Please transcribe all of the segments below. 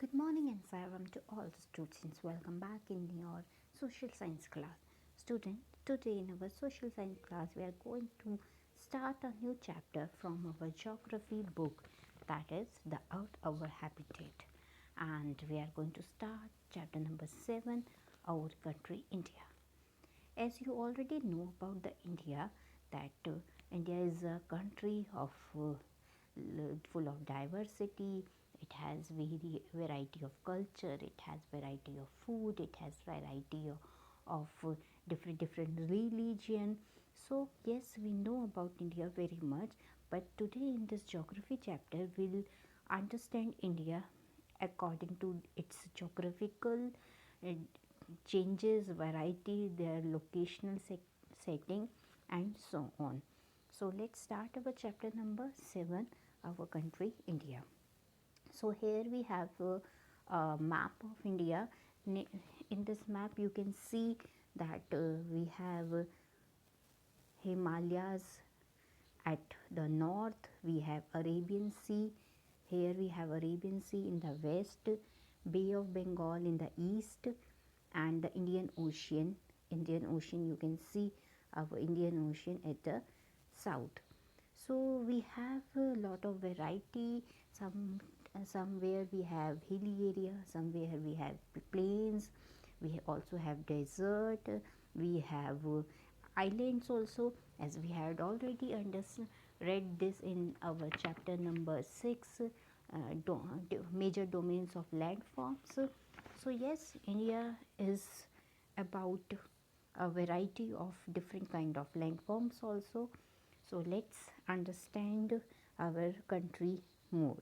Good morning and Saram to all the students. Welcome back in your social science class. Student, today in our social science class we are going to start a new chapter from our geography book, that is the Earth Our Habitat. And we are going to start chapter number 7, our country India. As you already know about the India, that India is a country of full of diversity. It has variety of culture, it has variety of food, it has variety of different religion. So yes, we know about India very much, but today in this geography chapter we'll understand India according to its geographical uh, changes, variety, their locational setting, and so on. So let's start our chapter number 7, our country India. So here we have a map of India. In this map you can see that we have Himalayas at the north, we have Arabian Sea. Here we have Arabian Sea in the west, Bay of Bengal in the east, and the Indian Ocean. Indian Ocean, you can see our Indian Ocean at the south. So we have a lot of variety. Somewhere we have hilly area, somewhere we have plains, we also have desert, we have islands also, as we had already read this in our chapter number 6, major domains of landforms. So yes, India is about a variety of different kind of landforms also. So let's understand our country more.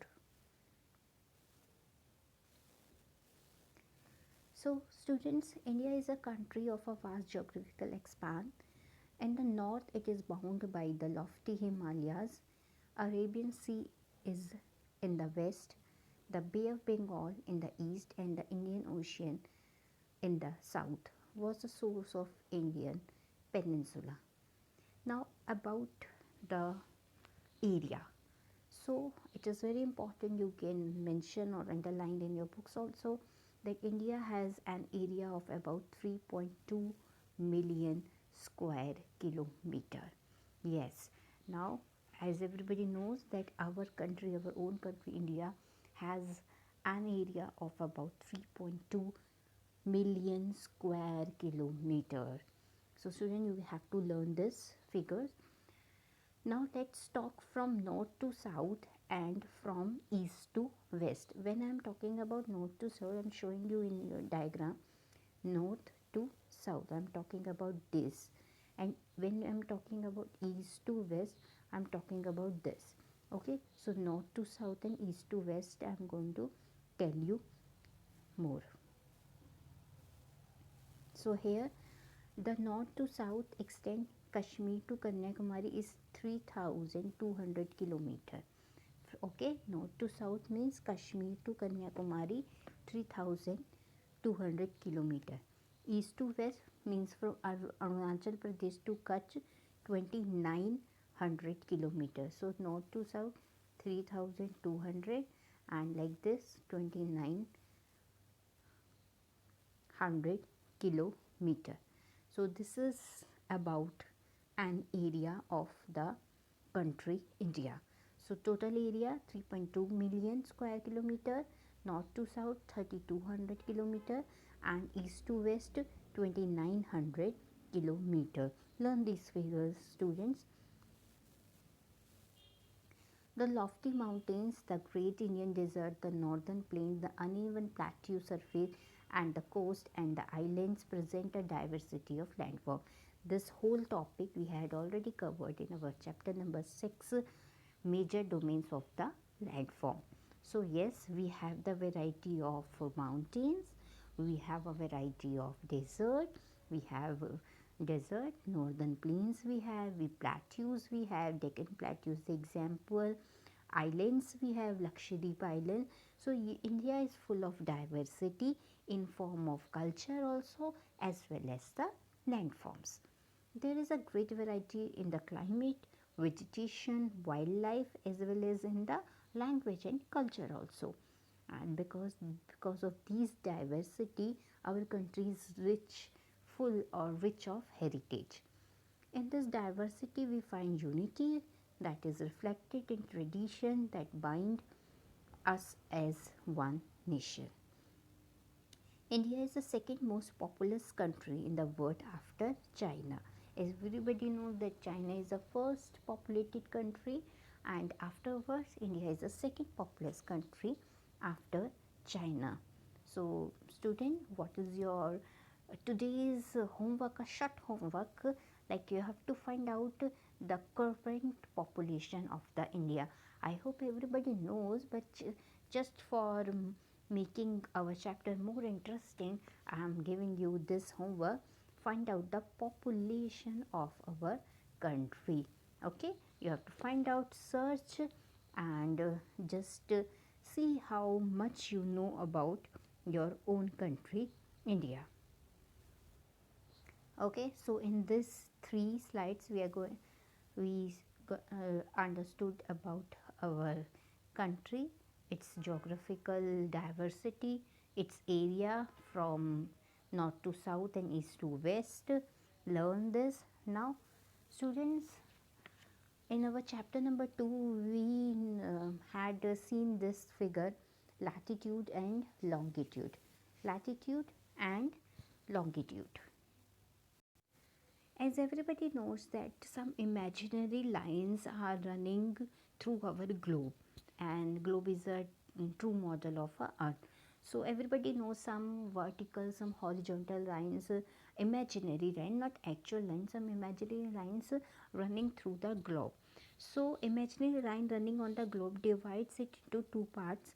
So students, India is a country of a vast geographical expanse. In the north, it is bounded by the lofty Himalayas. Arabian Sea is in the west, the Bay of Bengal in the east, and the Indian Ocean in the south was the source of Indian peninsula. Now about the area. So it is very important you can mention or underline in your books also that India has an area of about 3.2 million square kilometer. Yes, now as everybody knows that our country, our own country India has an area of about 3.2 million square kilometer. So student, you have to learn this figures. Now let's talk from north to south and from east to west. When I am talking about north to south, I am showing you in your diagram north to south. I am talking about this. And when I am talking about east to west, I am talking about this. Okay, so north to south and east to west, I am going to tell you more. So here the north to south extent Kashmir to Kanyakumari is 3200 kilometer. Okay, north to south means Kashmir to Kanyakumari 3200 kilometer. East to west means from Arunachal Pradesh to Kutch 2900 kilometers. So north to south 3200 and like this 2900 kilometer. So this is about an area of the country India. So total area 3.2 million square kilometer, north to south 3200 kilometer and east to west 2900 kilometer. Learn these figures students. The lofty mountains, the great Indian desert, the northern plains, the uneven plateau surface, and the coast and the islands present a diversity of landform. This whole topic we had already covered in our chapter number 6, major domains of the landform. So yes, we have the variety of mountains, we have a variety of desert, we have desert, northern plains we plateaus, we have Deccan plateaus, the example, islands, we have Lakshadweep island. So India is full of diversity in form of culture also as well as the landforms. There is a great variety in the climate, vegetation, wildlife as well as in the language and culture also. and because of these diversity, our country is rich of heritage. In this diversity, we find unity that is reflected in tradition that bind us as one nation. India is the second most populous country in the world after China. Everybody knows that China is the first populated country, and afterwards, India is the second populous country after China. So, student, what is your today's homework? A short homework, like you have to find out the current population of the India. I hope everybody knows, but just for making our chapter more interesting, I am giving you this homework. Find out the population of our country. Okay, you have to find out, search, and just see how much you know about your own country, India. Okay, so in this three slides we understood about our country, its geographical diversity, its area from north to south and east to west. Learn this. Now, students, in our chapter number 2, we had seen this figure, latitude and longitude. Latitude and longitude. As everybody knows that some imaginary lines are running through our globe, and globe is a true model of a earth. So everybody knows some vertical, some horizontal lines, imaginary line, not actual line, some imaginary lines running through the globe. So imaginary line running on the globe divides it into two parts.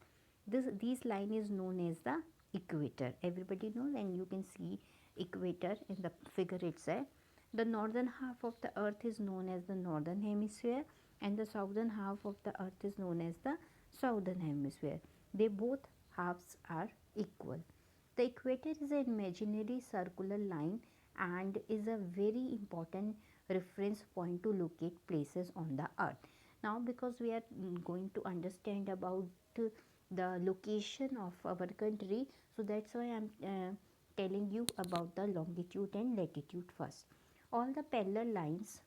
This line is known as the equator. Everybody knows, and you can see equator in the figure itself. The northern half of the earth is known as the northern hemisphere, and the southern half of the earth is known as the southern hemisphere. They both halves are equal. The equator is an imaginary circular line and is a very important reference point to locate places on the earth. Now, because we are going to understand about the location of our country, so that's why I am telling you about the longitude and latitude first. All the parallel lines,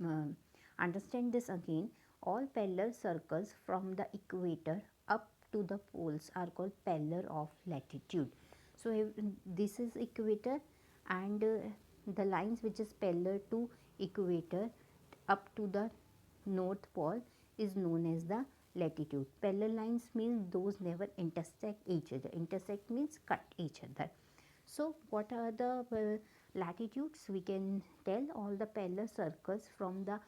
uh, understand this again, all parallel circles from the equator up to the poles are called parallel of latitude. So this is equator, and the lines which is parallel to equator up to the north pole is known as the latitude. Parallel lines means those never intersect each other. Intersect means cut each other. So, what are the latitudes? We can tell all the parallel circles from the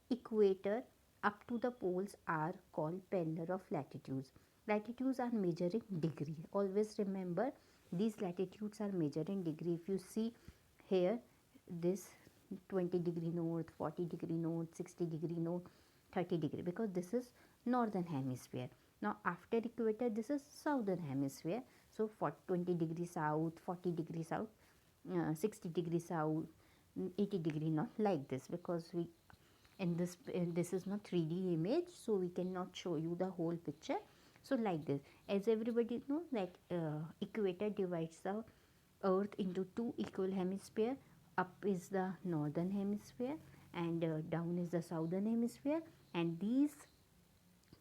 equator up to the poles are called parallel of latitudes. Latitudes are measured in degree. Always remember, these latitudes are measured in degree. If you see here, this 20-degree north, 40-degree north, 60-degree north, 30-degree, because this is northern hemisphere. Now after equator, this is southern hemisphere. So for 20-degree south, 40-degree south, 60-degree south, 80-degree north, like this, because we in this is not 3D image, so we cannot show you the whole picture. So like this, as everybody knows that equator divides the earth into two equal hemisphere. Up is the northern hemisphere and down is the southern hemisphere, and these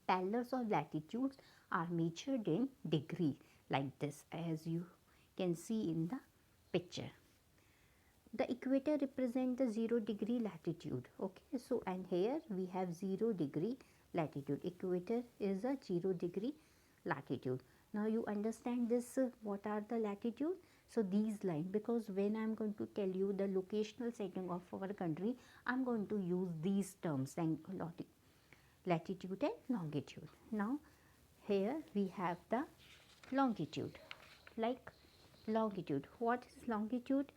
parallels of latitudes are measured in degree, like this, as you can see in the picture. The equator represents the 0-degree latitude. Okay, so and here we have 0-degree latitude. Equator is a 0-degree latitude. Now you understand this, what are the latitude? So these lines, because when I am going to tell you the locational setting of our country, I am going to use these terms, latitude and longitude. Now here we have the longitude. Like longitude, what is longitude?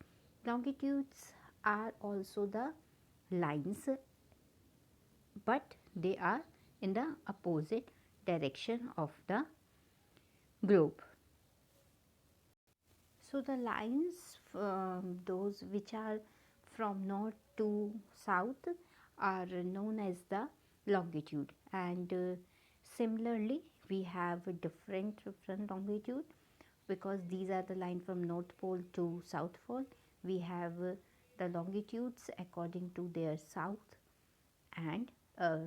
Longitudes are also the lines, but they are in the opposite direction of the globe. So the lines, those which are from north to south, are known as the longitude, and similarly we have a different longitude, because these are the line from North Pole to South Pole. We have the longitudes according to their south, and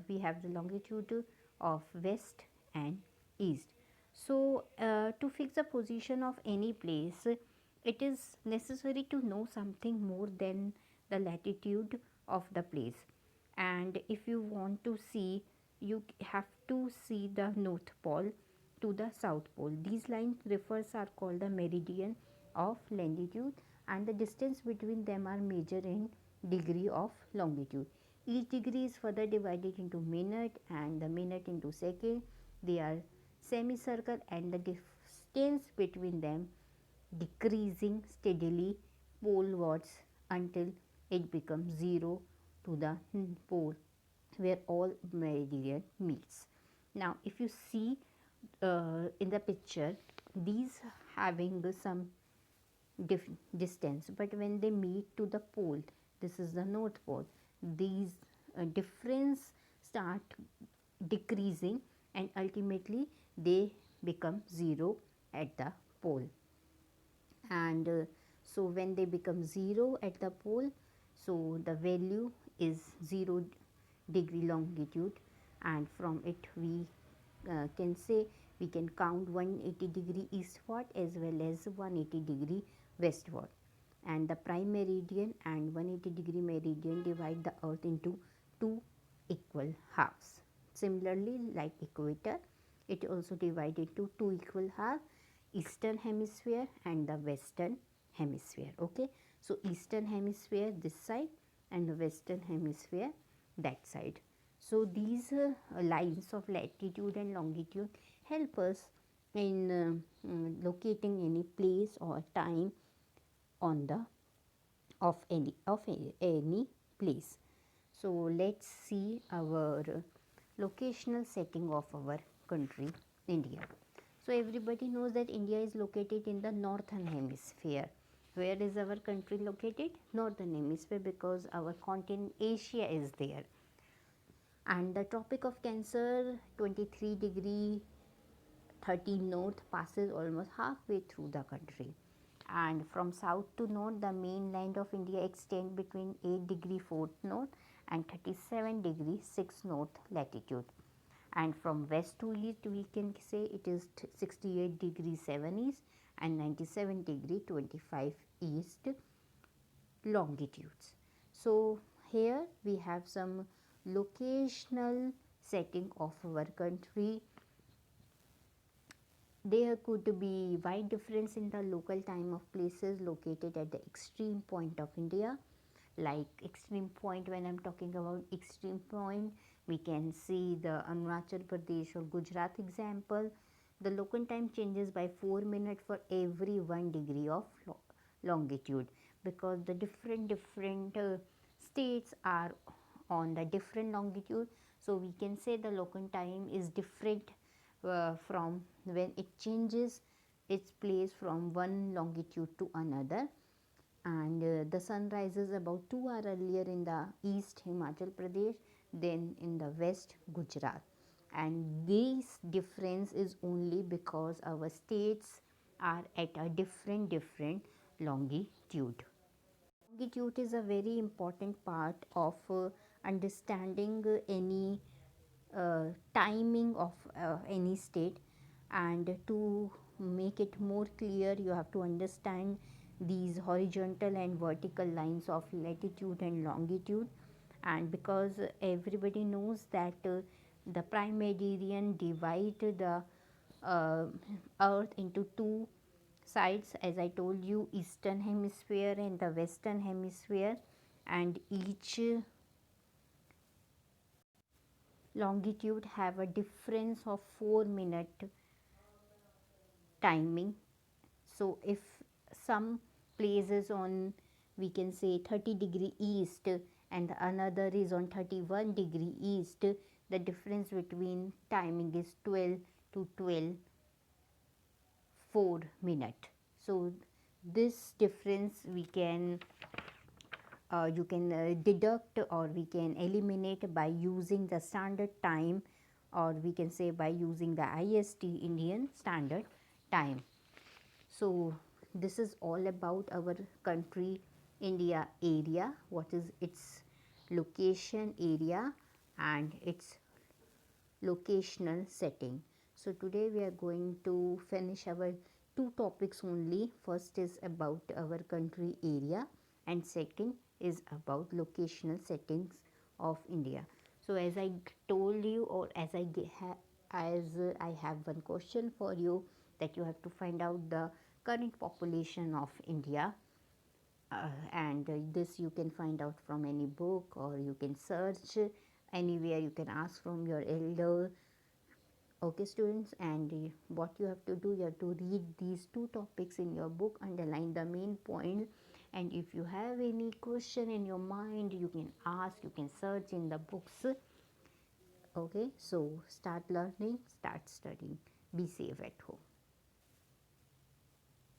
we have the longitude of west and east. So to fix the position of any place, it is necessary to know something more than the latitude of the place. And if you want to see, you have to see the North Pole to the South Pole. These line refers are called the meridian of longitude, and the distance between them are measured in degree of longitude. Each degree is further divided into minute and the minute into second. They are semicircle, and the distance between them decreasing steadily polewards until it becomes 0 to the pole where all meridian meets. Now if you see in the picture, these having some distance, but when they meet to the pole, this is the North Pole, these difference start decreasing, and ultimately they become 0 at the pole. And so when they become 0 at the pole, so the value is 0 degree longitude, and from it we can say we can count 180 degree eastward as well as 180 degree westward. And the prime meridian and 180 degree meridian divide the earth into two equal halves. Similarly, like equator, it also divided into two equal halves, eastern hemisphere and the western hemisphere. Okay, so eastern hemisphere this side and the western hemisphere that side. So these lines of latitude and longitude help us in locating any place or time on the of any place. So let's see our locational setting of our country, India. So everybody knows that India is located in the northern hemisphere. Where is our country located? Northern hemisphere, because our continent Asia is there. And the Tropic of Cancer, 23 degree 30 north, passes almost halfway through the country. And from south to north, the main line of India extends between 8 degree 4 north and 37 degree 6 north latitude. And from west to east, we can say it is 68 degree 7 east and 97 degree 25 east longitudes. So here we have some locational setting of our country. There could be wide difference in the local time of places located at the extreme point of India. Like extreme point, when I am talking about extreme point, we can see the Arunachal Pradesh or Gujarat example. The local time changes by 4 minutes for every 1 degree of longitude, because the different states are on the different longitude. So we can say the local time is different from when it changes its place from one longitude to another. And the sun rises about 2 hours earlier in the east Himachal Pradesh than in the west Gujarat. And this difference is only because our states are at a different longitude. Longitude is a very important part of understanding any timing of any state. And to make it more clear, you have to understand these horizontal and vertical lines of latitude and longitude. And because everybody knows that the prime meridian divide the uh, earth into two sides, as I told you, eastern hemisphere and the western hemisphere, and each longitude have a difference of 4 minute timing. So if some places on, we can say, 30 degree east and another is on 31 degree east, the difference between timing is 12 to 12 4 minute. So this difference we can you can deduct or we can eliminate by using the standard time or we can say by using the IST, Indian Standard Time. So this is all about our country India area, what is its location area and its locational setting. So today we are going to finish our two topics only. First is about our country area and second is about locational settings of India. So as I told you, or as I have one question for you, that you have to find out the current population of India, and this you can find out from any book, or you can search anywhere, you can ask from your elder. Okay students, and what you have to do, you have to read these two topics in your book, underline the main point, and if you have any question in your mind, you can ask, you can search in the books. Okay, so start learning, start studying, be safe at home.